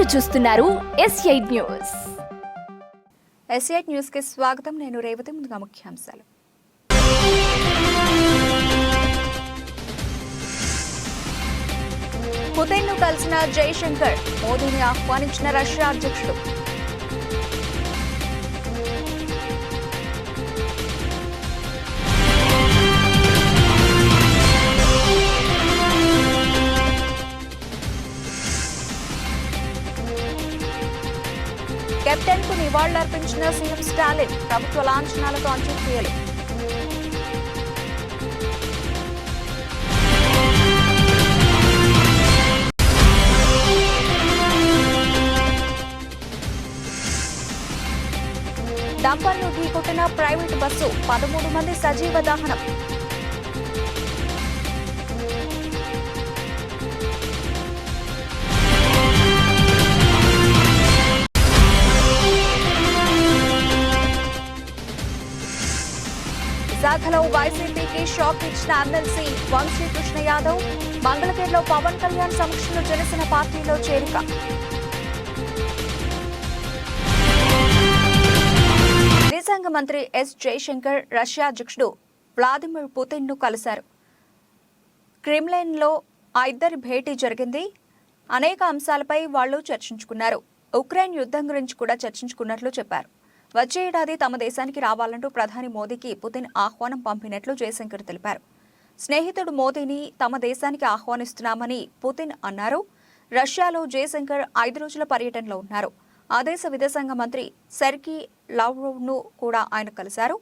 మీరు చూస్తున్నారు S8 news. S8 news కి స్వాగతం. నేను రేవతి. ముందుగా ముఖ్యాంశాలు. పుతిన్ను కలిసిన జైశంకర్, మోదీని ఆహ్వానించిన రష్యా అధ్యక్షుడు. కెప్టెన్ కు నివాళులర్పించిన సీఎం స్టాలిన్, ప్రభుత్వ లాంఛనాలతో అంత్యక్రియలు. డంపర్ను ఢీకొట్టిన ప్రైవేటు బస్సు, 13 మంది సజీవ దహనం. విశాఖలో వైసీపీకి షాక్ ఇచ్చిన ఎమ్మెల్సీ వంశీ కృష్ణ యాదవ్, మంగళగిరిలో పవన్ కళ్యాణ్ సమక్షంలో జనసేన పార్టీలో చేరిక. విదేశాంగ మంత్రి ఎస్ జైశంకర్ రష్యా అధ్యక్షుడు వ్లాదిమిర్ పుతిన్ ను కలిశారు. క్రెమ్లిన్లో ఆ ఇద్దరి భేటీ జరిగింది. అనేక అంశాలపై వాళ్లు చర్చించుకున్నారు. ఉక్రెయిన్ యుద్ధం గురించి కూడా చర్చించుకున్నట్లు చెప్పారు. వచ్చే ఏడాది తమ దేశానికి రావాలంటూ ప్రధాని మోదీకి పుతిన్ ఆహ్వానం పంపినట్లు జయశంకర్ తెలిపారు. స్నేహితుడు మోదీని తమ దేశానికి ఆహ్వానిస్తున్నామని పుతిన్ అన్నారు. రష్యాలో జయశంకర్ 5 రోజుల పర్యటనలో ఉన్నారు. ఆ దేశ విదేశాంగ మంత్రి సెర్గీ లావ్రోవ్ ను కూడా ఆయన కలిశారు.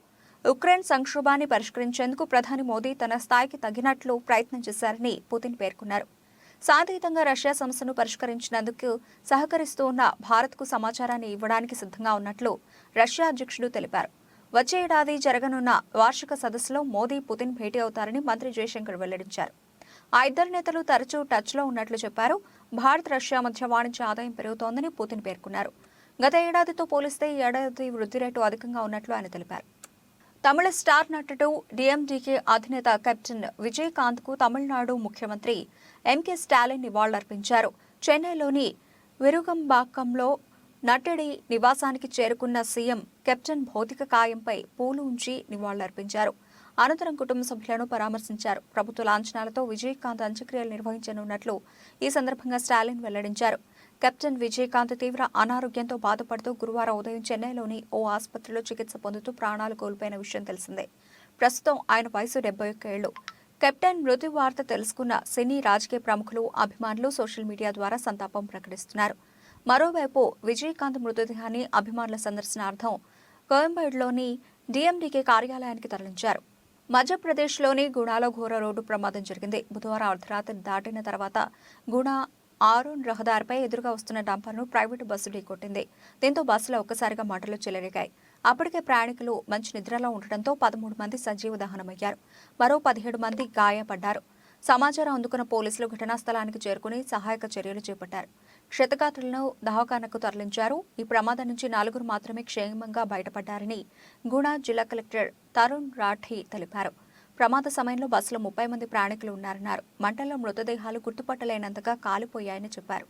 ఉక్రెయిన్ సంక్షోభాన్ని పరిష్కరించేందుకు ప్రధాని మోదీ తన స్థాయికి తగినట్లు ప్రయత్నం చేశారని పుతిన్ పేర్కొన్నారు. శాంతియుతంగా రష్యా సమస్యను పరిష్కరించినందుకు సహకరిస్తూ ఉన్న భారత్కు సమాచారాన్ని ఇవ్వడానికి సిద్ధంగా ఉన్నట్లు రష్యా అధ్యక్షుడు తెలిపారు. వచ్చే ఏడాది జరగనున్న వార్షిక సదస్సులో మోదీ పుతిన్ భేటీ అవుతారని మంత్రి జయశంకర్ వెల్లడించారు. ఆ ఇద్దరు నేతలు తరచూ టచ్లో ఉన్నట్లు చెప్పారు. భారత్ రష్యా మధ్య వాణిజ్య ఆదాయం పెరుగుతోందని పుతిన్ పేర్కొన్నారు. గత ఏడాదితో పోలిస్తే ఈ ఏడాది వృద్ధి రేటు అధికంగా ఉన్నట్లు ఆయన తెలిపారు. తమిళ స్టార్ నటుడు డిఎండికే అధినేత కెప్టెన్ విజయకాంత్ కు తమిళనాడు ముఖ్యమంత్రి ఎంకే స్టాలిన్ నివాళులర్పించారు. చెన్నైలోని విరుగంబాకంలో నటుడి నివాసానికి చేరుకున్న సీఎం కెప్టెన్ భౌతిక కాయంపై పూలు ఉంచి నివాళులర్పించారు. అనంతరం కుటుంబ సభ్యులను పరామర్శించారు. ప్రభుత్వ లాంఛనాలతో విజయకాంత్ అంత్యక్రియలు నిర్వహించనున్నట్లు ఈ సందర్భంగా స్టాలిన్ వెల్లడించారు. కెప్టెన్ విజయకాంత్ తీవ్ర అనారోగ్యంతో బాధపడుతూ గురువారం ఉదయం చెన్నైలోని ఓ ఆసుపత్రిలో చికిత్స పొందుతూ ప్రాణాలు కోల్పోయిన విషయం తెలిసిందే. ప్రస్తుతం ఆయన వయసు 71 ఏళ్లు. కెప్టెన్ మృతి వార్త తెలుసుకున్న సినీ రాజకీయ ప్రముఖులు, అభిమానులు సోషల్ మీడియా ద్వారా సంతాపం ప్రకటిస్తున్నారు. మరోవైపు విజయకాంత్ మృతదేహాన్ని అభిమానుల సందర్శనార్థం కోయంబేడులోని డిఎండికే కార్యాలయానికి తరలించారు. మధ్యప్రదేశ్లోని గుణాలో ఘోర రోడ్డు ప్రమాదం జరిగింది. బుధవారం అర్ధరాత్రి దాటిన తర్వాత గుణ ఆరోన్ రహదారిపై ఎదురుగా వస్తున్న డంపర్ను ప్రైవేటు బస్సు ఢీకొట్టింది. దీంతో బస్సులో ఒక్కసారిగా మంటలు చెలరేగాయి. అప్పటికే ప్రయాణికులు మంచి నిద్రలో ఉండటంతో 13 మంది సజీవ దహనమయ్యారు. మరో 17 మంది గాయపడ్డారు. సమాచారం అందుకున్న పోలీసులు ఘటనా స్థలానికి చేరుకుని సహాయక చర్యలు చేపట్టారు. క్షతగాత్రులను దవాఖానకు తరలించారు. ఈ ప్రమాదం నుంచి 4 మాత్రమే క్షేమంగా బయటపడ్డారని గుణ జిల్లా కలెక్టర్ తరుణ్ రాఠీ తెలిపారు. ప్రమాద సమయంలో బస్సులో 30 మంది ప్రయాణికులు ఉన్నారన్నారు. మంటల్లో మృతదేహాలు గుర్తుపట్టలేనంతగా కాలిపోయాయని చెప్పారు.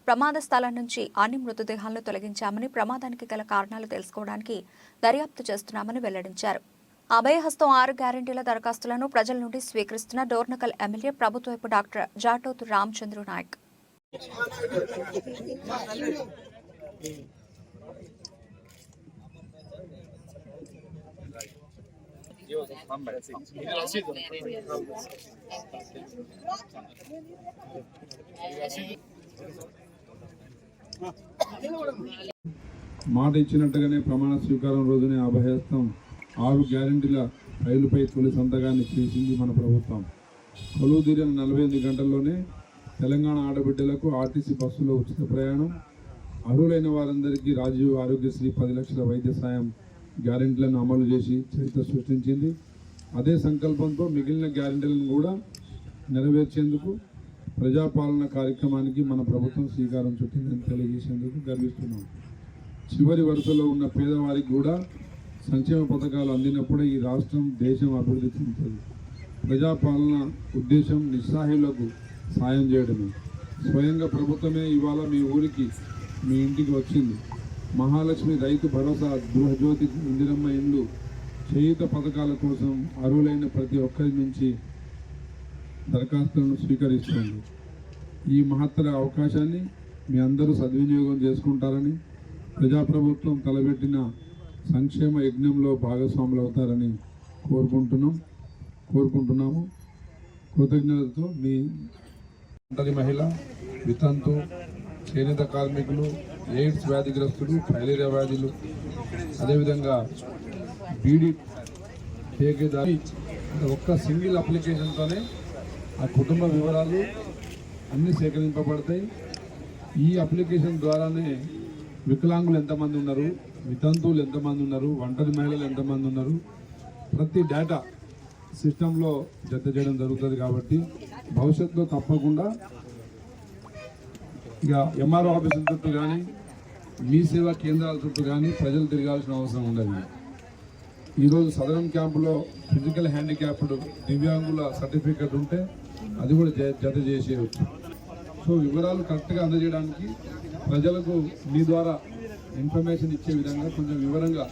ప్రమాద స్థలం నుంచి అన్ని మృతదేహాలను తొలగించామని, ప్రమాదానికి గల కారణాలు తెలుసుకోవడానికి దర్యాప్తు చేస్తున్నామని వెల్లడించారు. అభయహస్తం 6 గ్యారంటీల దరఖాస్తులను ప్రజల నుండి స్వీకరిస్తున్న డోర్నకల్ ఎమ్మెల్యే ప్రభుత్వపు డాక్టర్ జాటోతు రామచంద్రు నాయక్. మాట ఇచ్చినట్టుగానే ప్రమాణ స్వీకారం రోజునే అభయహస్తం 6 గ్యారంటీల రైలుపై తొలి సంతకాన్ని చేసింది మన ప్రభుత్వం. కొలువు తీరిన 48 గంటల్లోనే తెలంగాణ ఆడబిడ్డలకు ఆర్టీసీ బస్సులో ఉచిత ప్రయాణం, అర్హులైన వారందరికీ రాజీవ్ ఆరోగ్యశ్రీ 10 లక్షల వైద్య సాయం గ్యారెంటీలను అమలు చేసి చరిత్ర సృష్టించింది. అదే సంకల్పంతో మిగిలిన గ్యారెంటీలను కూడా నెరవేర్చేందుకు ప్రజాపాలన కార్యక్రమానికి మన ప్రభుత్వం శ్రీకారం చుట్టిందని తెలియజేసేందుకు గర్విస్తున్నాం. చివరి వరుసలో ఉన్న పేదవారికి కూడా సంక్షేమ పథకాలు అందినప్పుడే ఈ రాష్ట్రం, దేశం అభివృద్ధి చెందుతుంది. ప్రజాపాలన ఉద్దేశం నిస్సహాయులకు సాయం చేయడమే. స్వయంగా ప్రభుత్వమే ఇవాళ మీ ఊరికి మీ ఇంటికి వచ్చింది. మహాలక్ష్మి రైతు భరోసా, గృహజ్యోతి, ఇందిరమ్మ ఇండ్లు, చేయూత పథకాల కోసం అర్హులైన ప్రతి ఒక్కరి నుంచి దరఖాస్తులను స్వీకరిస్తుంది. ఈ మహత్తర అవకాశాన్ని మీ అందరూ సద్వినియోగం చేసుకుంటారని, ప్రజాప్రభుత్వం తలపెట్టిన సంక్షేమ యజ్ఞంలో భాగస్వాములు అవుతారని కోరుకుంటున్నాము. కృతజ్ఞతతో మీ ఒంటరి మహిళ, వితంతు, చేనేత కార్మికులు, ఎయిడ్స్ వ్యాధిగ్రస్తులు, ఫైలేరియా వ్యాధులు, అదేవిధంగా బీడీ ఠేకేదారి ఒక్క సింగిల్ అప్లికేషన్తోనే ఆ కుటుంబ వివరాలు అన్నీ సేకరింపబడతాయి. ఈ అప్లికేషన్ ద్వారానే వికలాంగులు ఎంతమంది ఉన్నారు, వితంతువులు ఎంతమంది ఉన్నారు, ఒంటరి మహిళలు ఎంతమంది ఉన్నారు, ప్రతి డేటా సిస్టంలో జత చేయడం జరుగుతుంది. కాబట్టి భవిష్యత్తులో తప్పకుండా ఇక ఎంఆర్ఓ ఆఫీసుల చుట్టూ కానీ, మీ సేవా కేంద్రాల చుట్టూ కానీ ప్రజలు తిరగాల్సిన అవసరం ఉండదు. ఈరోజు సదరం క్యాంపులో ఫిజికల్ హ్యాండిక్యాప్డ్ దివ్యాంగుల సర్టిఫికెట్ ఉంటే అది కూడా జత చేసేయవచ్చు. సో వివరాలు కరెక్ట్గా అందజేయడానికి ప్రజలకు మీ ద్వారా ఇన్ఫర్మేషన్ ఇచ్చే విధంగా కొంచెం వివరంగా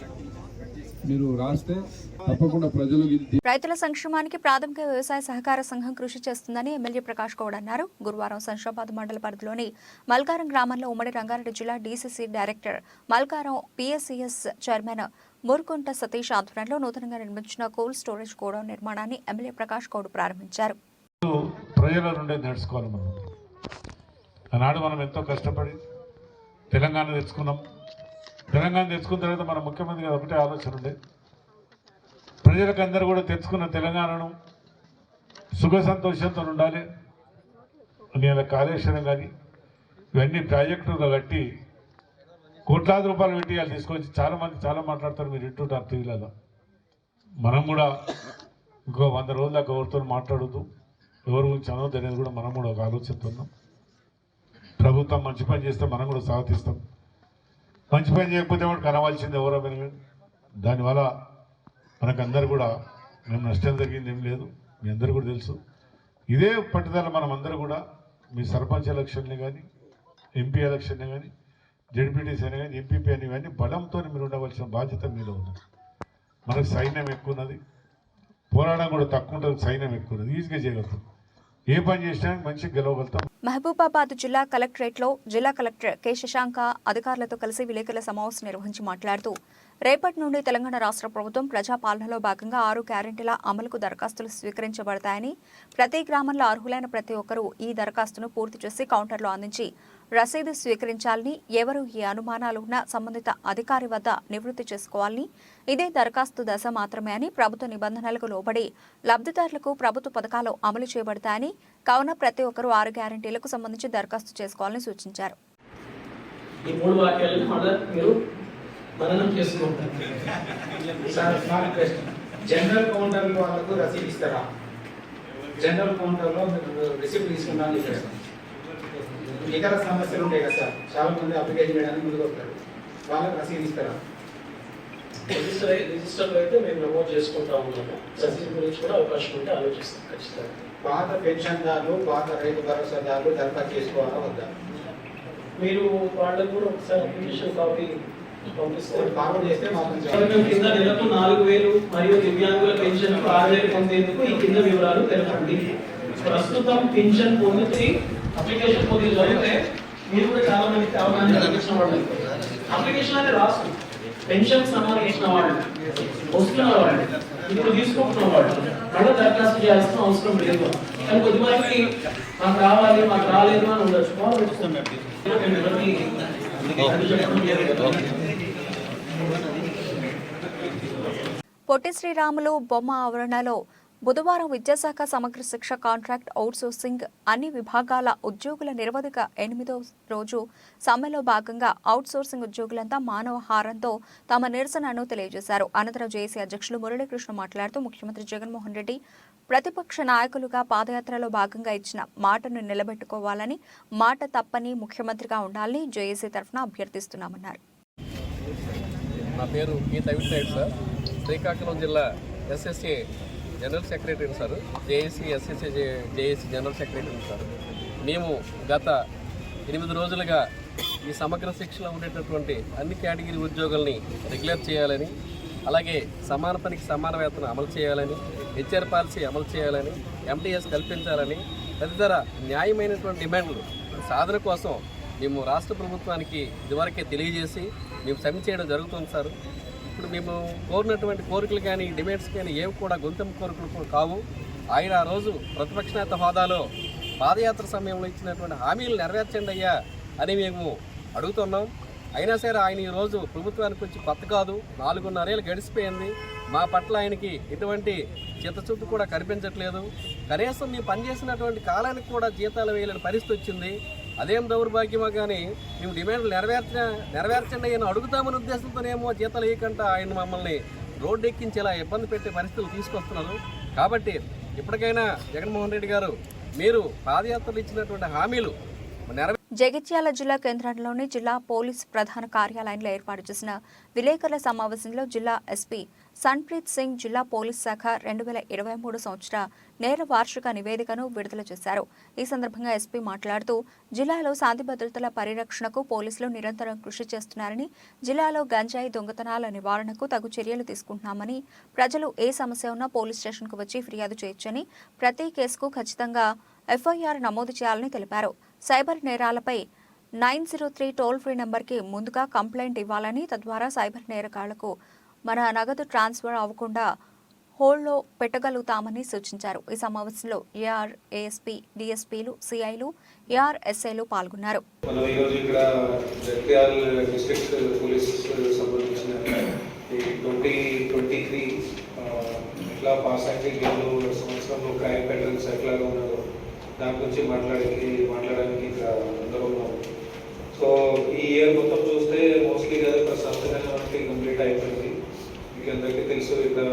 మీరు రాస్తే తప్పకుండా ప్రజలు. రైతుల సంక్షేమానికి ప్రాథమిక వ్యవసాయ సహకార సంఘం కృషి చేస్తుందని ఎమ్మెల్యే ప్రకాష్ గౌడ్ అన్నారు. గురువారం శంషాబాద్ మండల పరిధిలోని మల్కారం గ్రామంలో ఉమ్మడి రంగారెడ్డి జిల్లా DCC director, Malkaram PSCS chairman Murukunta Satish ఆధ్వర్యంలో నూతనంగా నిర్మించిన కోల్డ్ స్టోరేజ్ గోడౌన్ నిర్మాణాన్ని ఎమ్మెల్యే ప్రకాష్ గౌడ్ ప్రారంభించారు. ప్రజల నుండి నేర్చుకోవాలి. ఆనాడు మనం ఎంతో కష్టపడి తెలంగాణ తెచ్చుకున్నాం. తెలంగాణ తెచ్చుకున్న తర్వాత మన ముఖ్యమంత్రి గారు ఒకటే ఆలోచన ఉండే, ప్రజలకు అందరూ కూడా తెచ్చుకున్న తెలంగాణను సుఖ సంతోషంతో ఉండాలి. నేను కాళేశ్వరం కానీ ఇవన్నీ ప్రాజెక్టులు కట్టి కోట్లాది రూపాయలు పెట్టి వాళ్ళు తీసుకొచ్చి చాలామంది చాలా మాట్లాడతారు, మీరు ఇంటుంటారు టీవీలలో. మనం కూడా ఇంకో 100 రోజుల దాకా ఎవరితో మాట్లాడద్దు, ఎవరి గురించి అనవద్దు అనేది కూడా మనం కూడా ఒక ఆలోచిస్తున్నాం. ప్రభుత్వం మంచి పని చేస్తే మనం కూడా స్వాగతిస్తాం. మంచి పని చేయకపోతే కూడా కనవలసింది ఎవరో కానీ దానివల్ల మనకందరూ కూడా మేము నష్టం జరిగింది ఏం లేదు, మీ అందరూ కూడా తెలుసు. ఇదే పట్టుదల మనం అందరూ కూడా మీ సర్పంచ్ ఎలక్షన్ని కానీ, ఎంపీ ఎలక్షన్ని కానీ, జడ్పీటీసీ అని కానీ, ఎంపీపీ అని కానీ బలంతో మీరు ఉండవలసిన బాధ్యత మీలో ఉన్నది. మనకు సైన్యం ఎక్కువ ఉన్నది, పోరాటం కూడా తక్కువ ఉంటుంది, సైన్యం ఎక్కువ ఉన్నది, ఈజీగా చేయగలుగుతాం. ఏ పని చేసినా మంచిగా గెలవగలుగుతాం. మహబూబాబాద్ జిల్లా కలెక్టరేట్లో జిల్లా కలెక్టర్ కె శశాంక అధికారులతో కలిసి విలేకరుల సమావేశం నిర్వహించి మాట్లాడుతూ, రేపటి నుండి తెలంగాణ రాష్ట్ర ప్రభుత్వం ప్రజాపాలనలో భాగంగా 6 గ్యారెంటీల అమలుకు దరఖాస్తులు స్వీకరించబడతాయని, ప్రతి గ్రామంలో అర్హులైన ప్రతి ఒక్కరూ ఈ దరఖాస్తును పూర్తి చేసి కౌంటర్లో అందించి రసీదు స్వీకరించాలని, ఎవరు ఏ అనుమానాలు ఉన్నా సంబంధిత అధికారి వద్ద నివృత్తి చేసుకోవాలని, ఇదే దరఖాస్తు దశ మాత్రమే అని, ప్రభుత్వ నిబంధనలకు లోబడి లబ్ధిదారులకు ప్రభుత్వ పథకాలు అమలు చేయబడతాయని, కావున ప్రతి ఒక్కరూ 6 గ్యారెంటీలకు సంబంధించి దరఖాస్తు చేసుకోవాలని సూచించారు. ఈ 3 వాక్యాలను మళ్ళీ మీరు మననం చేసుకుంటారు. జనరల్ కౌంటర్ వాళ్ళకు రసీదు ఇస్తారా? జనరల్ కౌంటర్లో మీరు రిసిప్ట్ తీసుకున్నాను చేస్తాం. ఇతర సమస్యలు ఉంటాయి కదా సార్, చాలా మంది అప్లికేషన్ చేయడానికి ముందుకు వస్తారు, వాళ్ళకి రసీదు ఇస్తారా? రిజిస్టర్లో అయితే మేము నమోదు చేసుకుంటా ఉన్నాము. రసీదు గురించి కూడా అవకాశం ఉంటే ఆలోచిస్తాం ఖచ్చితంగా. పాత పెన్షన్దారులు, పాత రైతు భరోసాదారులు దరఖాస్తు చేసుకోవాలా వద్దా? మీరు వాళ్ళకు కూడా ఒకసారి అప్లికేషన్ కాపీ పంపిస్తారు. ఫార్వర్డ్ చేస్తే మాత్రం కింద నెలకు 4,000 మరియు దివ్యాంగుల పెన్షన్ 6,000 పొందేందుకు ఈ కింద వివరాలు తెలపండి. ప్రస్తుతం పెన్షన్ పొందితే అప్లికేషన్ పొంది జరిగితే మీరు కూడా చాలా మందికి అవగాహన కల్పించిన వాళ్ళు అప్లికేషన్ అనేది రాసు పెన్షన్ సంబంధించిన వాళ్ళు వస్తున్న వాళ్ళు ఇప్పుడు తీసుకుంటున్న వాళ్ళు మళ్ళీ దరఖాస్తు చేయాల్సిన అవసరం లేదు. కానీ కొద్దిమందికి మాకు రావాలి మాకు రాలేదు అని ఉండొచ్చు. పొట్టి శ్రీరాములు బొమ్మ ఆవరణలో బుధవారం విద్యాశాఖ సమగ్ర శిక్ష కాంట్రాక్ట్ అవుట్సోర్సింగ్ అన్ని విభాగాల ఉద్యోగుల నిరవధిక 8వ రోజు సమ్మెలో భాగంగా అవుట్సోర్సింగ్ ఉద్యోగులంతా మానవహారంతో తమ నిరసనను తెలియజేశారు. అనంతరం జేఏసీ అధ్యక్షులు మురళీకృష్ణ మాట్లాడుతూ, ముఖ్యమంత్రి జగన్మోహన్ రెడ్డి ప్రతిపక్ష నాయకులుగా పాదయాత్రలో భాగంగా ఇచ్చిన మాటను నిలబెట్టుకోవాలని, మాట తప్పని ముఖ్యమంత్రిగా ఉండాలని జేఏసీ తరఫున అభ్యర్థిస్తున్నామన్నారు. నా పేరు పి తవిట్రాయుడు సార్, శ్రీకాకుళం జిల్లా SSA general secretary sir, JAC SSA JAC general secretary sir. మేము గత 8 రోజులుగా ఈ సమగ్ర శిక్షలో ఉండేటటువంటి అన్ని కేటగిరీ ఉద్యోగుల్ని రెగ్యులర్ చేయాలని, అలాగే సమాన పనికి సమాన వేతనం అమలు చేయాలని, హెచ్ఆర్ పాలసీ అమలు చేయాలని, ఎంటీఎస్ కల్పించాలని తదితర న్యాయమైనటువంటి డిమాండ్లు సాధన కోసం మేము రాష్ట్ర ప్రభుత్వానికి ఇదివరకే తెలియజేసి మేము సబ్మిట్ చేయడం జరుగుతుంది సార్. ఇప్పుడు మేము కోరినటువంటి కోరికలు కానీ డిమాండ్స్ కానీ ఏవి కూడా గొంతెమ్మ కోరికలు కావు. ఆయన ఆ రోజు ప్రతిపక్ష నేత హోదాలో పాదయాత్ర సమయంలో ఇచ్చినటువంటి హామీలు నెరవేర్చండి అయ్యా అని మేము అడుగుతున్నాం. అయినా సరే ఆయన ఈరోజు ప్రభుత్వానికి వచ్చి కొత్త కాదు, 4.5 ఏళ్ళు గడిచిపోయింది. మా పట్ల ఆయనకి ఎటువంటి చిత్తశుద్ధి కూడా కనిపించట్లేదు. కనీసం మేము పనిచేసినటువంటి కాలానికి కూడా జీతాలు వేయలేని పరిస్థితి వచ్చింది. అదేం దౌర్భాగ్యమో కానీ మేము డిమాండ్లు నెరవేర్చండి అని అడుగుతామని ఉద్దేశంతోనేమో జీతాలు వేయకుండా ఆయన మమ్మల్ని రోడ్డు ఎక్కించేలా ఇబ్బంది పెట్టే పరిస్థితులు తీసుకొస్తున్నారు. కాబట్టి ఇప్పటికైనా జగన్మోహన్ రెడ్డి గారు మీరు పాదయాత్రలు ఇచ్చినటువంటి హామీలు జగిత్యాల జిల్లా కేంద్రంలోని జిల్లా పోలీస్ ప్రధాన కార్యాలయంలో ఏర్పాటు చేసిన విలేకరుల సమావేశంలో జిల్లా ఎస్పీ సన్ప్రీత్ సింగ్ జిల్లా పోలీస్ శాఖ 2023 సంవత్సర నేర వార్షిక నివేదికను విడుదల చేశారు. ఈ సందర్భంగా ఎస్పీ మాట్లాడుతూ జిల్లాలో శాంతి భద్రతల పరిరక్షణకు పోలీసులు నిరంతరం కృషి చేస్తున్నారని, జిల్లాలో గంజాయి దొంగతనాల నివారణకు తగు చర్యలు తీసుకుంటున్నామని, ప్రజలు ఏ సమస్య ఉన్నా పోలీస్ స్టేషన్కు వచ్చి ఫిర్యాదు చేయొచ్చని, ప్రతి కేసుకు ఖచ్చితంగా ఎఫ్ఐఆర్ నమోదు చేయాలని తెలిపారు. సైబర్ నేరాలపై 903 టోల్ ఫ్రీ నెంబర్కి ముందుగా కంప్లైంట్ ఇవ్వాలని, తద్వారా సైబర్ నేరగాళ్లకు మన నగదు ట్రాన్స్ఫర్ అవ్వకుండా హోల్డ్లో పెట్టగలుగుతామని సూచించారు. ఈ సమావేశంలో ఏఆర్, ఏఎస్పీ, డిఎస్పీలు, సిఐలు, ఏఆర్, ఎస్ఐలు పాల్గొన్నారు. మనం ఈరోజు ఇక్కడ జగిత్యాల డిస్ట్రిక్ట్ పోలీస్ సంబంధించిన 2023 ఎట్లా పాస్ అయింది, సంవత్సరంలో క్రైమ్ ప్యాటర్న్స్ ఎట్లాగా ఉన్నదో దాని గురించి మాట్లాడడానికి ఇక్కడ అందరూ ఉన్నాం. సో ఈ ఇయర్ మొత్తం చూస్తే మోస్ట్లీ కదా సంవత్సరానికి కంప్లీట్ అయిపోయింది. మీకు అందరికీ తెలుసు, ఇక్కడ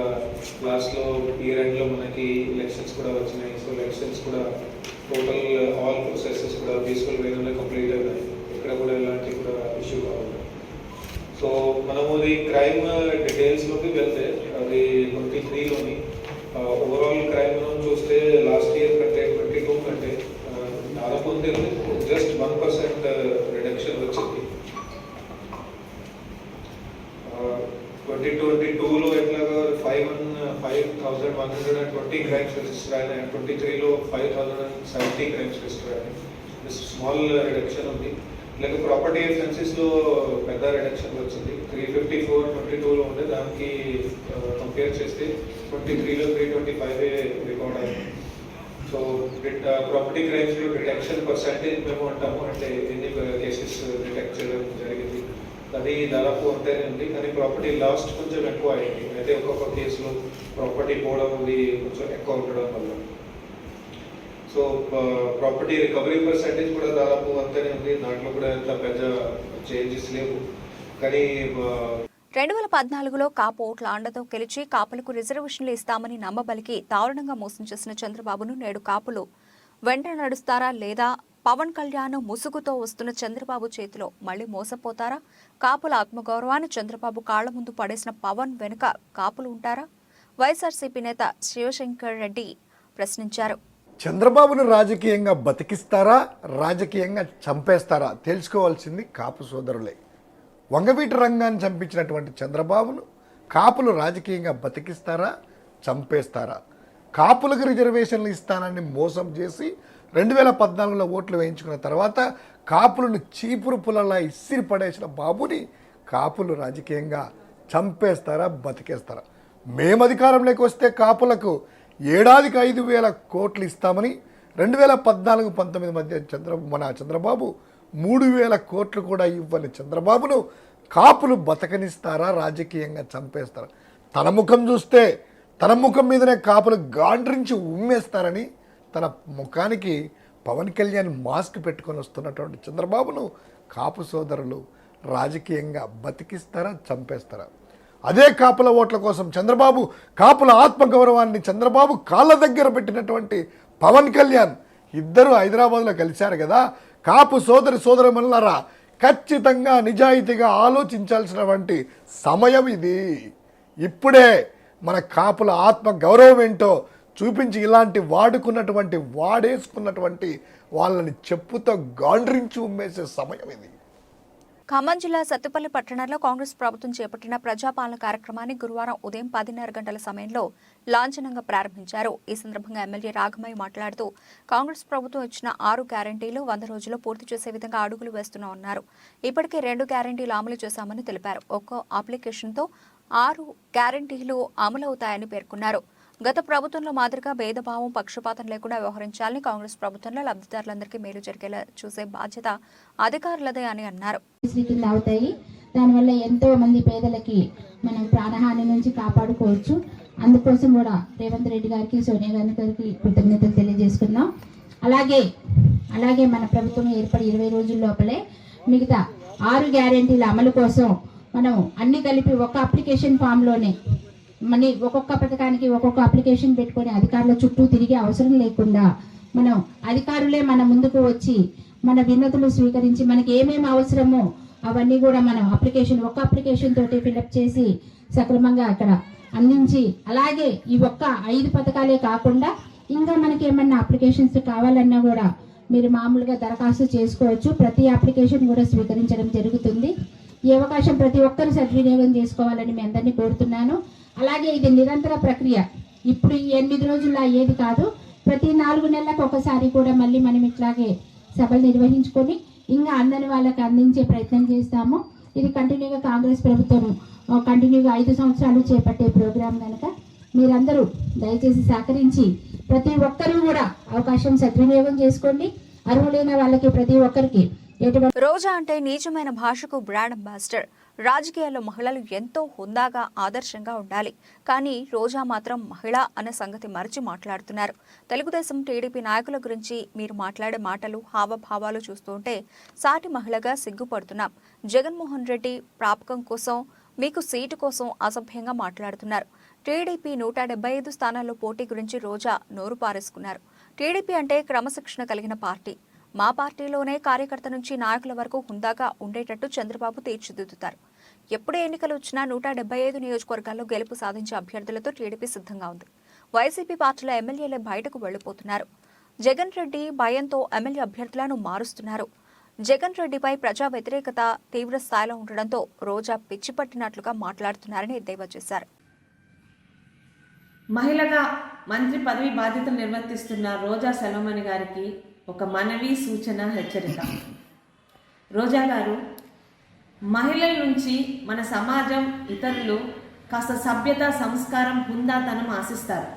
లాస్ట్లో ఇయర్ ఎండ్లో మనకి ఎలక్షన్స్ కూడా వచ్చినాయి. సో ఎలక్షన్స్ కూడా టోటల్ ఆల్ ప్రొసెసెస్ కూడా పీస్ఫుల్ వేలో కంప్లీట్ అయినాయి. ఇక్కడ కూడా ఎలాంటి కూడా ఇష్యూ కావాలి. సో మనము ఈ క్రైమ్ డీటెయిల్స్లోకి వెళ్తే అది 23లోని ఓవరాల్ క్రైమ్ మనం చూస్తే లాస్ట్ ఇయర్ కంటే 22 కంటే దాదాపు ఉంది, జస్ట్ 1% రిడక్షన్ వచ్చింది. 2022లో ఎట్లాగా 5,120 క్రైమ్స్ రిజిస్టర్ అయినాయి, 23లో 5,070 క్రైమ్స్ రిజిస్టర్ అయినాయి. స్మాల్ రిడక్షన్ ఉంది. లేక ప్రాపర్టీ అఫెన్సెస్లో పెద్ద రిడక్షన్ వచ్చింది. 354 22లో ఉండే దానికి కంపేర్ చేస్తే 23లో 325 రికార్డ్ అయింది. సో ప్రాపర్టీ క్రైమ్స్లో డిటెక్షన్ పర్సంటేజ్ మేము అంటాము, అంటే ఎన్ని కేసెస్ డిటెక్ట్ చేయడం జరిగింది అది దాదాపు అంతేనే ఉంది. కానీ ప్రాపర్టీ లాస్ట్ కొంచెం ఎక్కువ అయింది. అయితే ఒక్కొక్క కేసులో ప్రాపర్టీ పోవడం అది కొంచెం ఎక్కువ ఉండడం వల్ల సో ప్రాపర్టీ రికవరీ పర్సంటేజ్ కూడా దాదాపు అంతనే ఉంది. దాంట్లో కూడా ఎంత పెద్ద చేంజెస్ లేవు. కానీ 2014లో కాపు ఓట్ల అండతో గెలిచి కాపులకు రిజర్వేషన్లు ఇస్తామని నమ్మబలికి దారుణంగా మోసం చేసిన చంద్రబాబును నేడు కాపులు వెంట నడుస్తారా, లేదా పవన్ కళ్యాణ్ ముసుగుతో వస్తున్న చంద్రబాబు చేతిలో మళ్లీ మోసపోతారా? కాపుల ఆత్మగౌరవాన్ని చంద్రబాబు కాళ్ల ముందు పడేసిన పవన్ వెనుక కాపులు ఉంటారా? వైఎస్ఆర్సీపీ నేత శివశంకర్ రెడ్డి ప్రశ్నించారు. చంద్రబాబును రాజకీయంగా బతికిస్తారా, రాజకీయంగా చంపేస్తారా తెలుసుకోవాల్సింది కాపు సోదరులే. వంగవీటి రంగాన్ని చంపించినటువంటి చంద్రబాబును కాపులు రాజకీయంగా బతికిస్తారా, చంపేస్తారా? కాపులకు రిజర్వేషన్లు ఇస్తానని మోసం చేసి 2014లో ఓట్లు వేయించుకున్న తర్వాత కాపులను చీపురు పుల్లలా ఇసిరి పడేసిన బాబుని కాపులు రాజకీయంగా చంపేస్తారా, బతికేస్తారా? మేము అధికారంలోకి వస్తే కాపులకు ఏడాదికి 5,000 కోట్లు ఇస్తామని 2014-19 మధ్య చంద్రబాబు 3,000 కోట్లు కూడా ఇవ్వని చంద్రబాబును కాపులు బతకనిస్తారా, రాజకీయంగా చంపేస్తారా? తన ముఖం చూస్తే తన ముఖం మీదనే కాపులు గాండ్రించి ఉమ్మేస్తారని తన ముఖానికి పవన్ కళ్యాణ్ మాస్క్ పెట్టుకొని వస్తున్నటువంటి చంద్రబాబును కాపు సోదరులు రాజకీయంగా బతికిస్తారా, చంపేస్తారా? అదే కాపుల ఓట్ల కోసం చంద్రబాబు కాపుల ఆత్మగౌరవాన్ని చంద్రబాబు కాళ్ళ దగ్గర పెట్టినటువంటి పవన్ కళ్యాణ్ ఇద్దరు హైదరాబాద్లో కలిశారు కదా. కాపు సోదరులారా, ఖచ్చితంగా నిజాయితీగా ఆలోచించాల్సినటువంటి సమయం ఇది. ఇప్పుడే మన కాపుల ఆత్మ గౌరవం ఏంటో చూపించి ఇలాంటి వాడేసుకున్నటువంటి వాళ్ళని చెప్పుతో గాండ్రించి ఉమ్మేసే సమయం ఇది. ఖమ్మం జిల్లా సత్తుపల్లి పట్టణంలో కాంగ్రెస్ ప్రభుత్వం చేపట్టిన ప్రజాపాలన కార్యక్రమాన్ని గురువారం ఉదయం 10:30 గంటల సమయంలో లాంఛనంగా ప్రారంభించారు. ఈ సందర్భంగా ఎమ్మెల్యే రాఘమయ్య మాట్లాడుతూ కాంగ్రెస్ ప్రభుత్వం ఇచ్చిన 6 గ్యారంటీలు 100 రోజుల్లో పూర్తి చేసే విధంగా అడుగులు వేస్తున్నామన్నారు. ఇప్పటికే 2 గ్యారంటీలు అమలు చేశామని తెలిపారు. ఒక్కో అప్లికేషన్తో 6 గ్యారంటీలు అమలవుతాయని పేర్కొన్నారు. గత ప్రభుత్వంలో మాదిరిగా భేదభావం పక్షపాతం లేకుండా వ్యవహరించాలని, కాంగ్రెస్ ప్రభుత్వంలో లబ్ధిదారులందరికీ మేలు జరిగేలా చూసే బాధ్యత అధికారులదే అని అన్నారు. అవుతాయి. దానివల్ల ఎంతో మంది పేదలకి మనం ప్రాణహాని నుంచి కాపాడుకోవచ్చు. అందుకోసం కూడా రేవంత్ రెడ్డి గారికి, సోనియా గాంధీ గారికి కృతజ్ఞతలు తెలియజేసుకున్నాం. అలాగే మన ప్రభుత్వం ఏర్పడి 20 రోజుల లోపలే మిగతా 6 గ్యారెంటీల అమలు కోసం మనం అన్ని కలిపి ఒక అప్లికేషన్ ఫామ్లోనే ఒక్కొక్క పథకానికి ఒక్కొక్క అప్లికేషన్ పెట్టుకొని అధికారుల చుట్టూ తిరిగే అవసరం లేకుండా మనం అధికారులే మన ముందుకు వచ్చి మన విన్నతులు స్వీకరించి మనకి ఏమేమి అవసరమో అవన్నీ కూడా మనం ఒక అప్లికేషన్ తోటి ఫిలప్ చేసి సక్రమంగా అక్కడ అందించి, అలాగే ఈ ఒక్క 5 పథకాలే కాకుండా ఇంకా మనకి ఏమన్నా అప్లికేషన్స్ కావాలన్నా కూడా మీరు మామూలుగా దరఖాస్తు చేసుకోవచ్చు. ప్రతి అప్లికేషన్ కూడా స్వీకరించడం జరుగుతుంది. ఈ అవకాశం ప్రతి ఒక్కరు సద్వినియోగం చేసుకోవాలని మీ అందరినీ కోరుతున్నాను. అలాగే ఇది నిరంతర ప్రక్రియ. ఇప్పుడు ఈ 8 రోజుల్లో అయ్యేది కాదు. ప్రతి 4 నెలలకు ఒకసారి కూడా మళ్ళీ మనం ఇట్లాగే సభలు నిర్వహించుకొని ఇంకా అందని వాళ్ళకి అందించే ప్రయత్నం చేస్తాము. ఇది కంటిన్యూగా కాంగ్రెస్ ప్రభుత్వం కంటిన్యూగా 5 సంవత్సరాలు చేపట్టే ప్రోగ్రాం కనుక మీరందరూ దయచేసి సహకరించి ప్రతి ఒక్కరూ కూడా అవకాశం సద్వినియోగం చేసుకోండి. అర్హులైన వాళ్ళకి ప్రతి ఒక్కరికి రోజా అంటే నిజమైన భాషకు బ్రాండ్ అంబాసిడర్. రాజకీయాల్లో మహిళలు ఎంతో హుందాగా ఆదర్శంగా ఉండాలి. కానీ రోజా మాత్రం మహిళ అనే సంగతి మరిచి మాట్లాడుతున్నారు. తెలుగుదేశం టీడీపీ నాయకుల గురించి మీరు మాట్లాడే మాటలు, హావభావాలు చూస్తుంటే సాటి మహిళగా సిగ్గుపడుతున్నాం. జగన్మోహన్ రెడ్డి ప్రాపకం కోసం, మీకు సీటు కోసం అసభ్యంగా మాట్లాడుతున్నారు. టీడీపీ 175 స్థానాల్లో పోటీ గురించి రోజా నోరు పారేసుకున్నారు. టీడీపీ అంటే క్రమశిక్షణ కలిగిన పార్టీ. మా పార్టీలోనే కార్యకర్త నుంచి నాయకుల వరకు హుందాగా ఉండేటట్టు చంద్రబాబు తీర్చిదిద్దుతారు. ఎప్పుడు ఎన్నికలు వచ్చినా 175 నియోజకవర్గాల్లో గెలుపు సాధించే అభ్యర్థులతో టీడీపీ సిద్ధంగా ఉంది. వైసీపీ పార్టీల ఎమ్మెల్యేలే బయటకు వెళ్లిపోతున్నారు. జగన్ రెడ్డి భయంతో ఎమ్మెల్యే అభ్యర్థులను మారుస్తున్నారు. జగన్ రెడ్డిపై ప్రజా వ్యతిరేకత తీవ్ర స్థాయిలో ఉండడంతో రోజా పిచ్చి పట్టినట్లుగా మాట్లాడుతున్నారని ఎద్దేవా చేశారు. మహిళగా మంత్రి పదవి బాధ్యతలు నిర్వర్తిస్తున్న రోజా సెల్వమణి గారికి ఒక మనవి, సూచన, హెచ్చరిక. రోజా గారు, మహిళల నుంచి మన సమాజం, ఇతరులు కాస్త సభ్యత, సంస్కారం, హుందాతనం ఆశిస్తారు.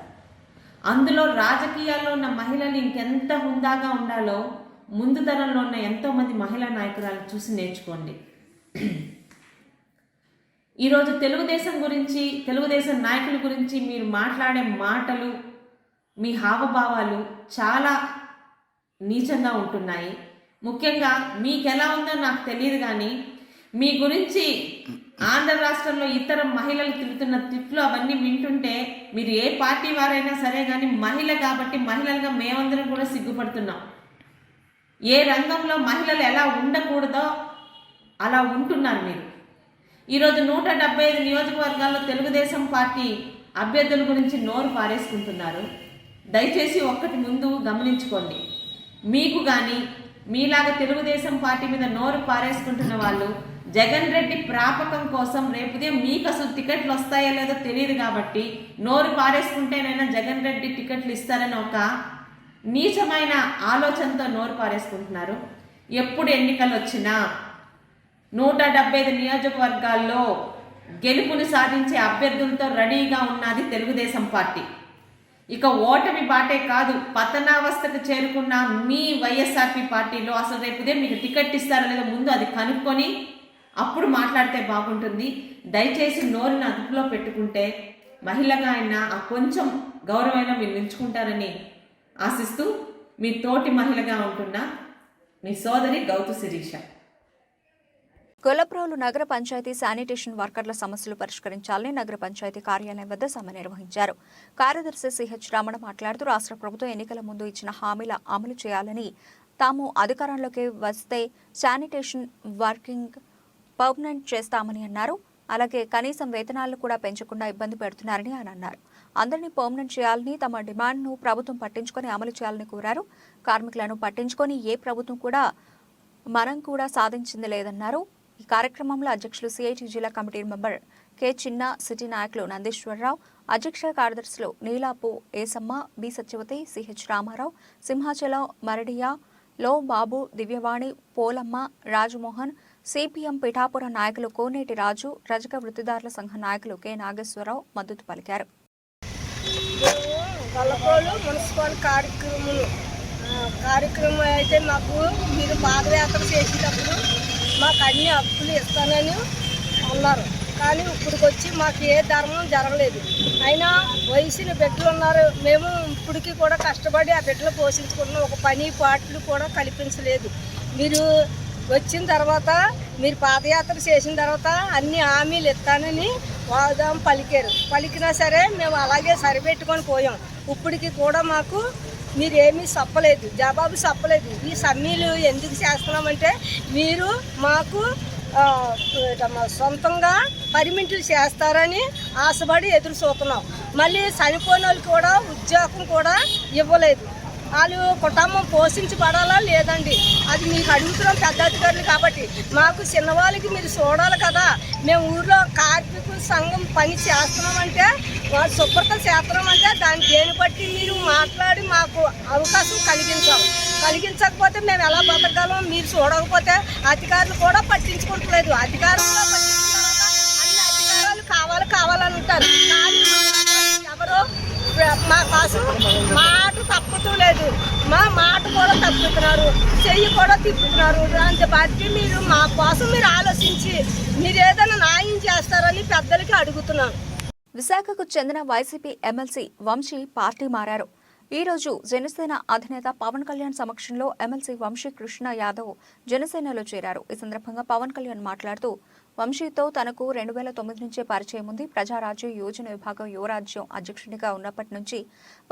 అందులో రాజకీయాల్లో ఉన్న మహిళలు ఇంకెంత హుందాగా ఉండాలో ముందు తరంలో ఉన్న ఎంతోమంది మహిళా నాయకురాలు చూసి నేర్చుకోండి. ఈరోజు తెలుగుదేశం గురించి, తెలుగుదేశం నాయకుల గురించి మీరు మాట్లాడే మాటలు, మీ హావభావాలు చాలా నీచంగా ఉంటున్నాయి. ముఖ్యంగా మీకు ఎలా ఉందో నాకు తెలియదు, కానీ మీ గురించి ఆంధ్ర రాష్ట్రంలో ఇతర మహిళలు తిరుగుతున్న తిట్లు అవన్నీ వింటుంటే మీరు ఏ పార్టీ వారైనా సరే కానీ మహిళ కాబట్టి మహిళలుగా మేమందరం కూడా సిగ్గుపడుతున్నాం. ఏ రంగంలో మహిళలు ఎలా ఉండకూడదో అలా ఉంటున్నారు మీరు. ఈరోజు 175 నియోజకవర్గాల్లో తెలుగుదేశం పార్టీ అభ్యర్థుల గురించి నోరు పారేసుకుంటున్నారు. దయచేసి ఒక్కటి ముందు గమనించుకోండి. మీకు కానీ మీలాగా తెలుగుదేశం పార్టీ మీద నోరు పారేసుకుంటున్న వాళ్ళు జగన్ రెడ్డి ప్రాపకం కోసం రేపుదే మీకు అసలు టికెట్లు వస్తాయో లేదో తెలియదు కాబట్టి నోరు పారేసుకుంటేనైనా జగన్ రెడ్డి టికెట్లు ఇస్తారని ఒక నీచమైన ఆలోచనతో నోరు పారేసుకుంటున్నారు. ఎప్పుడు ఎన్నికలు వచ్చినా 175 నియోజకవర్గాల్లో గెలుపుని సాధించే అభ్యర్థులతో రెడీగా ఉన్నది తెలుగుదేశం పార్టీ. ఇక ఓటమి బాటే కాదు, పతనావస్థకు చేరుకున్న మీ వైఎస్ఆర్పీ పార్టీలో అసలు రేపుదే మీకు టికెట్ ఇస్తారో లేదో ముందు అది కనుక్కొని అప్పుడు మాట్లాడితే బాగుంటుంది. దయచేసి నోరుని అదుపులో పెట్టుకుంటే మహిళగా అయినా ఆ కొంచెం గౌరవమైనా మీరు నిలుచుకుంటారని ఆశిస్తూ మీ తోటి మహిళగా ఉంటున్న మీ సోదరి గౌతు శిరీష. గొల్లప్రోలు నగర పంచాయతీ శానిటేషన్ వర్కర్ల సమస్యలు పరిష్కరించాలని నగర పంచాయతీ కార్యాలయం వద్ద సమ్మె నిర్వహించారు. కార్యదర్శి సిహెచ్ రమణ మాట్లాడుతూ రాష్ట్ర ప్రభుత్వం ఎన్నికల ముందు ఇచ్చిన హామీల అమలు చేయాలని, తాము అధికారంలోకి వస్తే శానిటేషన్ వర్కింగ్ పర్మనెంట్ చేస్తామని అన్నారు. అలాగే కనీసం వేతనాలు కూడా పెంచకుండా ఇబ్బంది పెడుతున్నారని ఆయన అన్నారు. అందరినీ పర్మనెంట్ చేయాలని, తమ డిమాండ్ను ప్రభుత్వం పట్టించుకొని అమలు చేయాలని కోరారు. కార్మికులను పట్టించుకొని ఏ ప్రభుత్వం కూడా మనం కూడా సాధించింది లేదన్నారు. ఈ కార్యక్రమంలో అధ్యక్షులు సిఐటి జిల్లా కమిటీ మెంబర్ కె చిన్న, సిటీ నాయకులు నందీశ్వరరావు, అధ్యక్ష కార్యదర్శులు నీలాపు ఏసమ్మ, బి సత్యవతి, సిహెచ్ రామారావు, సింహాచలం మరడియా, లో బాబు, దివ్యవాణి, పోలమ్మ, రాజమోహన్, సిపిఎం పిఠాపురం నాయకులు కోనేటి రాజు, రజక వృత్తిదారుల సంఘ నాయకులు కె నాగేశ్వరరావు మద్దతు పలికారు. మున్సిపల్ కార్యక్రమం అయితే మాకు మీరు పాదయాత్ర చేసేటప్పుడు మాకు అన్ని హక్కులు ఇస్తానని అన్నారు. కానీ ఇప్పటికొచ్చి మాకు ఏ ధర్మం జరగలేదు. అయినా వయసున బిడ్డలు ఉన్నారు. మేము ఇప్పటికీ కూడా కష్టపడి ఆ బిడ్డలు పోషించుకుంటున్నాం. ఒక పని పాటలు కూడా కల్పించలేదు. మీరు వచ్చిన తర్వాత, మీరు పాదయాత్ర చేసిన తర్వాత అన్ని హామీలు ఇస్తానని వాగ్దానం పలికినా సరే మేము అలాగే సరిపెట్టుకొని పోయాం. ఇప్పటికి కూడా మాకు మీరేమీ చెప్పలేదు, జవాబు చెప్పలేదు. ఈ సమ్మెలు ఎందుకు చేస్తున్నామంటే మీరు మాకు సొంతంగా పర్మిట్లు చేస్తారని ఆశపడి ఎదురు చూస్తున్నాం. మళ్ళీ చనిపోయిన వాళ్ళు కూడా ఉద్యోగం కూడా ఇవ్వలేదు. వాళ్ళు కుటుంబం పోషించబడాలా లేదండి, అది మీకు అడుగుతున్నాం పెద్ద అధికారులు కాబట్టి. మాకు చిన్నవాళ్ళకి మీరు చూడాలి కదా. మేము ఊళ్ళో కార్మిక సంఘం పని చేస్తున్నామంటే, వాళ్ళు శుభ్రత చేస్తున్నామంటే దాన్ని దేని బట్టి మీరు మాట్లాడి మాకు అవకాశం కలిగించకపోతే మేము ఎలా బతకగలం? మీరు చూడకపోతే అధికారులు కూడా పట్టించుకోవట్లేదు. అధికారులు అన్ని అధికారాలు కావాలని ఉంటారు. కానీ ఎవరో మా కోసం మాట తప్పుతూ లేదు. మా మాట కూడా తప్పుతున్నారు, చెయ్యి కూడా తిప్పుతున్నారు. దాన్ని బట్టి మీరు మా కోసం మీరు ఆలోచించి మీరు ఏదైనా న్యాయం చేస్తారని పెద్దలకి అడుగుతున్నాను. విశాఖకు చెందిన వైసీపీ ఎమ్మెల్సీ వంశీ పార్టీ మారారు. ఈ రోజు జనసేన అధినేత పవన్ కళ్యాణ్ సమక్షంలో ఎమ్మెల్సీ వంశీ కృష్ణ యాదవ్ జనసేనలో చేరారు. ఈ సందర్భంగా పవన్ కళ్యాణ్ మాట్లాడుతూ, వంశీతో తనకు 2009 నుంచే పరిచయం ఉంది. ప్రజారాజ్యం యోజన విభాగం యువరాజ్యం అధ్యక్షుడిగా ఉన్నప్పటి నుంచి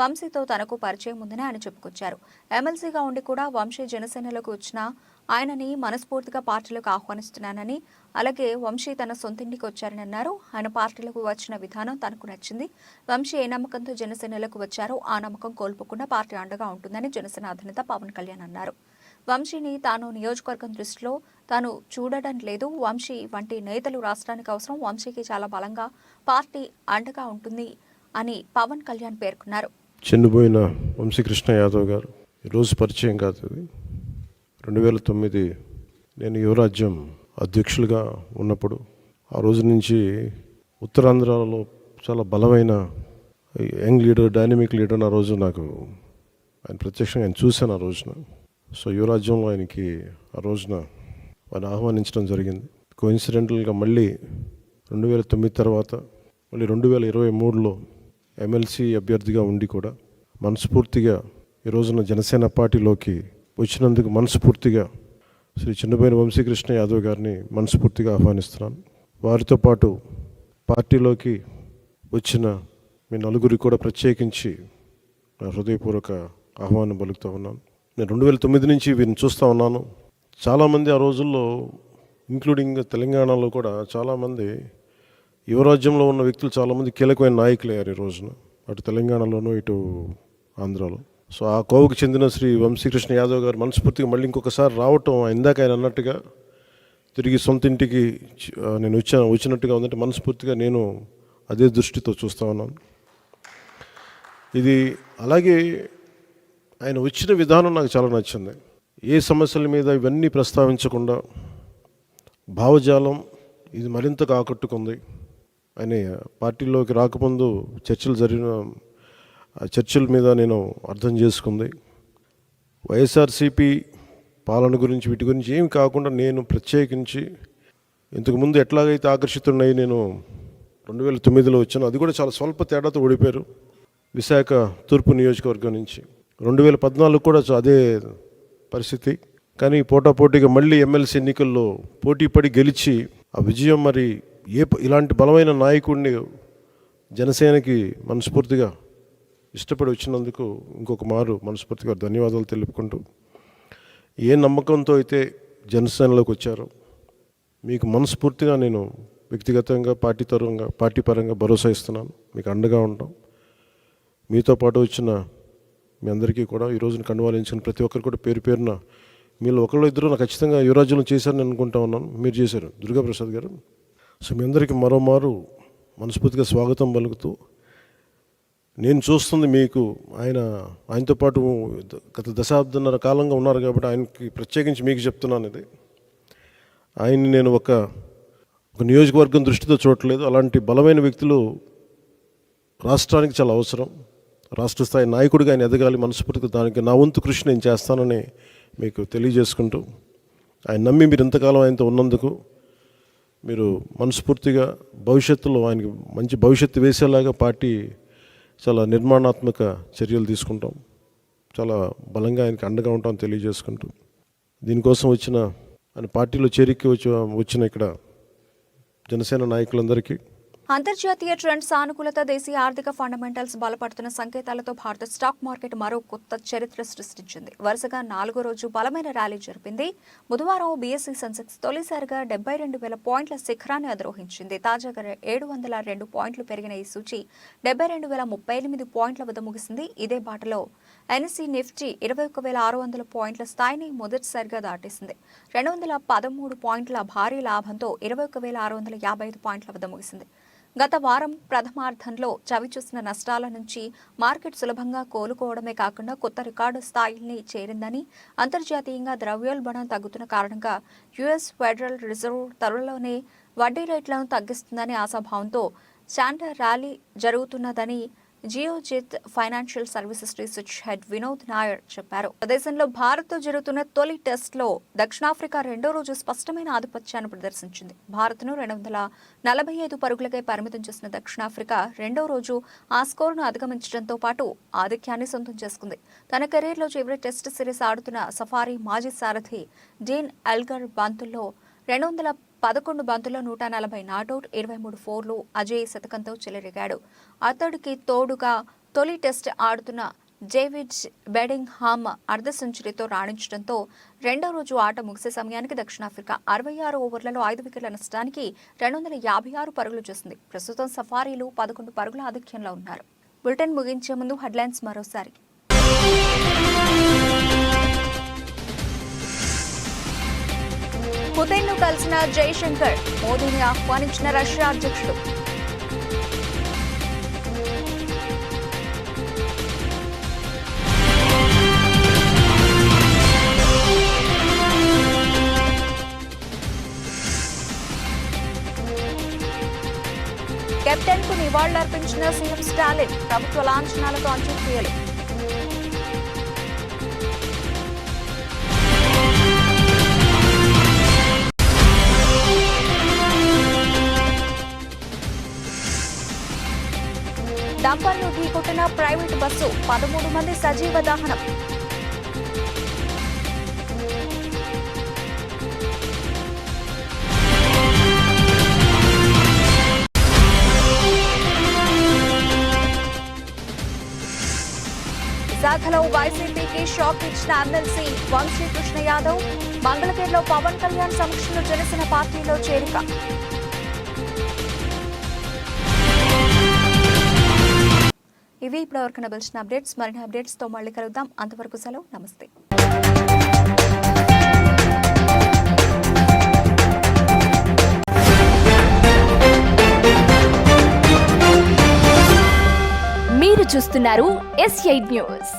వంశీతో తనకు పరిచయం ఉందని ఆయన చెప్పుకొచ్చారు. ఎమ్మెల్సీగా ఉండి కూడా వంశీ జనసేనలోకి వచ్చిన ఆయనని మనస్ఫూర్తిగా పార్టీలోకి ఆహ్వానిస్తున్నానని, అలాగే వంశీ తన సొంతింటికి వచ్చారని అన్నారు. ఆయన పార్టీలకు వచ్చిన విధానం తనకు నచ్చింది. వంశీ ఏ నమ్మకంతో జనసేనలోకి వచ్చారో ఆ నమ్మకం కోల్పోకుండా పార్టీ అండగా ఉంటుందని జనసేన అధినేత పవన్ కళ్యాణ్ అన్నారు. వంశీని తాను నియోజకవర్గం దృష్టిలో తాను చూడడం లేదు. వంశీ వంటి నేతలు రాష్ట్రానికి అవసరం. వంశీకి చాలా బలంగా పార్టీ అండగా ఉంటుంది అని పవన్ కళ్యాణ్ పేర్కొన్నారు. చెన్నుబోయిన వంశీకృష్ణ యాదవ్ గారు ఈరోజు పరిచయం కాదు. 2009 నేను యువరాజ్యం అధ్యక్షులుగా ఉన్నప్పుడు ఆ రోజు నుంచి ఉత్తరాంధ్రలో చాలా బలమైన యంగ్ లీడర్, డైనమిక్ లీడర్. ఆ రోజు నాకు ఆయన ప్రత్యక్షంగా ఆయన చూశాను ఆ రోజున. సో యువరాజ్యంలో ఆయనకి ఆ రోజున ఆయన ఆహ్వానించడం జరిగింది. కోఇన్సిడెంటల్గా మళ్ళీ 2009 తర్వాత మళ్ళీ 2023లో ఎమ్మెల్సీ అభ్యర్థిగా ఉండి కూడా మనస్ఫూర్తిగా ఈ రోజున జనసేన పార్టీలోకి వచ్చినందుకు మనస్ఫూర్తిగా శ్రీ చిన్నబోయిన వంశీకృష్ణ యాదవ్ గారిని మనస్ఫూర్తిగా ఆహ్వానిస్తున్నాను. వారితో పాటు పార్టీలోకి వచ్చిన మీ నలుగురికి కూడా ప్రత్యేకించి నా హృదయపూర్వక ఆహ్వానం పలుకుతూ ఉన్నాను. నేను 2009 నుంచి వీరిని చూస్తూ ఉన్నాను. చాలామంది ఆ రోజుల్లో ఇంక్లూడింగ్ తెలంగాణలో కూడా చాలామంది యువరాజ్యంలో ఉన్న వ్యక్తులు చాలామంది కీలకమైన నాయకులు అయ్యారు ఈ రోజున, అటు తెలంగాణలోనూ ఇటు ఆంధ్రాలో. సో ఆ కోవకు చెందిన శ్రీ వంశీకృష్ణ యాదవ్ గారు మనస్ఫూర్తిగా మళ్ళీ ఇంకొకసారి రావటం, ఇందాక ఆయన అన్నట్టుగా తిరిగి సొంత ఇంటికి నేను వచ్చినట్టుగా ఉందంటే మనస్ఫూర్తిగా నేను అదే దృష్టితో చూస్తూ ఉన్నాను. ఇది అలాగే ఆయన వచ్చిన విధానం నాకు చాలా నచ్చింది. ఏ సమస్యల మీద ఇవన్నీ ప్రస్తావించకుండా భావజాలం ఇది మరింతగా ఆకట్టుకుంది. ఆయన పార్టీలోకి రాకముందు చర్చల మీద నేను అర్థం చేసుకుంది. వైఎస్ఆర్సీపీ పాలన గురించి వీటి గురించి ఏమి కాకుండా నేను ప్రత్యేకించి ఇంతకుముందు ఎట్లాగైతే ఆకర్షితున్నాయి నేను 2009లో వచ్చాను. అది కూడా చాలా స్వల్ప తేడాతో ఓడిపోయారు విశాఖ తూర్పు నియోజకవర్గం నుంచి. 2014 కూడా అదే పరిస్థితి. కానీ పోటాపోటీగా మళ్ళీ ఎమ్మెల్సీ ఎన్నికల్లో పోటీపడి గెలిచి ఆ విజయం మరి ఇలాంటి బలమైన నాయకుడిని జనసేనకి మనస్ఫూర్తిగా ఇష్టపడి వచ్చినందుకు ఇంకొక మారు మనస్ఫూర్తిగా ధన్యవాదాలు తెలుపుకుంటూ, ఏ నమ్మకంతో అయితే జనసేనలోకి వచ్చారో మీకు మనస్ఫూర్తిగా నేను వ్యక్తిగతంగా పార్టీ పరంగా భరోసా ఇస్తున్నాను. మీకు అండగా ఉంటాం. మీతో పాటు వచ్చిన మీ అందరికీ కూడా ఈ రోజున కండువాలించిన ప్రతి ఒక్కరు కూడా పేరు పేరున మీలో ఒకళ్ళు ఇద్దరు నాకు ఖచ్చితంగా యువరాజ్యంలో చేశారని అనుకుంటా ఉన్నాను. మీరు చేశారు దుర్గాప్రసాద్ గారు. సో మీ అందరికీ మరోమారు మనస్ఫూర్తిగా స్వాగతం పలుకుతూ, నేను చూస్తుంది మీకు ఆయనతో పాటు గత దశాబ్దన్నర కాలంగా ఉన్నారు కాబట్టి ఆయనకి ప్రత్యేకించి మీకు చెప్తున్నాను. ఇది ఆయన్ని నేను ఒక నియోజకవర్గం దృష్టితో చూడట్లేదు. అలాంటి బలమైన వ్యక్తులు రాష్ట్రానికి చాలా అవసరం. రాష్ట్ర స్థాయి నాయకుడిగా ఆయన ఎదగాలి. మనస్ఫూర్తిగా దానికి నా వంతు కృషి నేను చేస్తానని మీకు తెలియజేసుకుంటూ, ఆయన నమ్మి మీరు ఇంతకాలం ఆయనతో ఉన్నందుకు మీరు మనస్ఫూర్తిగా భవిష్యత్తులో ఆయనకి మంచి భవిష్యత్తు వేసేలాగా పార్టీ చాలా నిర్మాణాత్మక చర్యలు తీసుకుంటాం. చాలా బలంగా ఆయనకి అండగా ఉంటామని తెలియజేసుకుంటూ, దీనికోసం ఆయన పార్టీలో చేరిక వచ్చిన ఇక్కడ జనసేన నాయకులందరికీ, అంతర్జాతీయ ట్రెండ్ సానుకూలత, దేశీయ ఆర్థిక ఫండమెంటల్స్ బలపడుతున్న సంకేతాలతో భారత స్టాక్ మార్కెట్ మరో కొత్త చరిత్ర సృష్టించింది. వరుసగా 4వ రోజు బలమైన ర్యాలీ జరిపింది. బుధవారం బీఎస్ఈ సెన్సెక్స్ తొలిసారిగా 72,000 పాయింట్ల శిఖరాన్ని అధిరోహించింది. తాజాగా 702 పాయింట్లు పెరిగిన ఈ సూచి 72,038 పాయింట్ల వద్ద ముగిసింది. ఇదే బాటలో ఎన్ఎస్ఈ నిఫ్టీ 21,600 పాయింట్ల స్థాయిని మొదటిసారిగా దాటేసింది. 213 పాయింట్ల భారీ లాభంతో 21,655 పాయింట్ల వద్ద ముగిసింది. గత వారం ప్రథమార్థంలో చవిచూసిన నష్టాల నుంచి మార్కెట్ సులభంగా కోలుకోవడమే కాకుండా కొత్త రికార్డు స్థాయిల్ని చేరిందని, అంతర్జాతీయంగా ద్రవ్యోల్బణం తగ్గుతున్న కారణంగా యుఎస్ ఫెడరల్ రిజర్వ్ త్వరలోనే వడ్డీ రేట్లను తగ్గిస్తుందని ఆశాభావంతో శాంటర్ ర్యాలీ జరుగుతున్నదని Geojit financial services research head Vinod Nair చెప్పారు. దేశంలో భారత్తో జరుగుతున్న తొలి టెస్ట్లో దక్షిణాఫ్రికా 2వ రోజు స్పష్టమైన ఆధిపత్యాన్ని ప్రదర్శించింది. భారత్ను 245 పరుగులకే పరిమితం చేసిన దక్షిణాఫ్రికా 2వ రోజు ఆ స్కోరును అధిగమించడంతో పాటు ఆధిక్యాన్ని సొంతం చేసుకుంది. తన కెరీర్లో చివరి టెస్ట్ సిరీస్ ఆడుతున్న సఫారీ మాజీ సారథి డీన్ ఎల్గర్ బంతుల్లో 211 బంతుల్లో 140 నాటౌట్, 23 ఫోర్లు, అజయ్ శతకంతో చెలరేగాడు. అతడికి తోడుగా తొలి టెస్ట్ ఆడుతున్న డేవిడ్ బెడింగ్హామ్ అర్ధ సెంచరీతో రాణించడంతో 2వ రోజు ఆట ముగిసే సమయానికి దక్షిణాఫ్రికా 66 ఓవర్లలో 5 వికెట్ల నష్టానికి 256 పరుగులు చేసింది. ప్రస్తుతం సఫారీలు 11 పరుగుల ఆధిక్యంలో ఉన్నారు. బులెటిన్ ముగించే ముందు హెడ్లైన్స్ మరోసారి. పుతిన్ను కలిసిన జైశంకర్, మోదీని ఆహ్వానించిన రష్యా అధ్యక్షుడు. కెప్టెన్ కు నివాళులర్పించిన సీఎం స్టాలిన్, ప్రభుత్వ లాంఛనాలతో అంత్యక్రియలు. డంపర్ను ఢీకొట్టిన ప్రైవేట్ బస్సు, 13 మంది సజీవ దహనం. విశాఖలో వైసీపీకి షాక్ ఇచ్చిన ఎమ్మెల్సీ వంశీ కృష్ణ యాదవ్, మంగళగిరిలో పవన్ కళ్యాణ్ సమక్షంలో జనసేన పార్టీలో చేరిక. ఇవి ఇప్పటివరకు నబిల్చిన అప్డేట్స్. మరిన్ని అప్డేట్స్తో మళ్ళీ కలుద్దాం. అంతవరకు సెలవు. నమస్తే. మీరు చూస్తున్నారు S8 న్యూస్.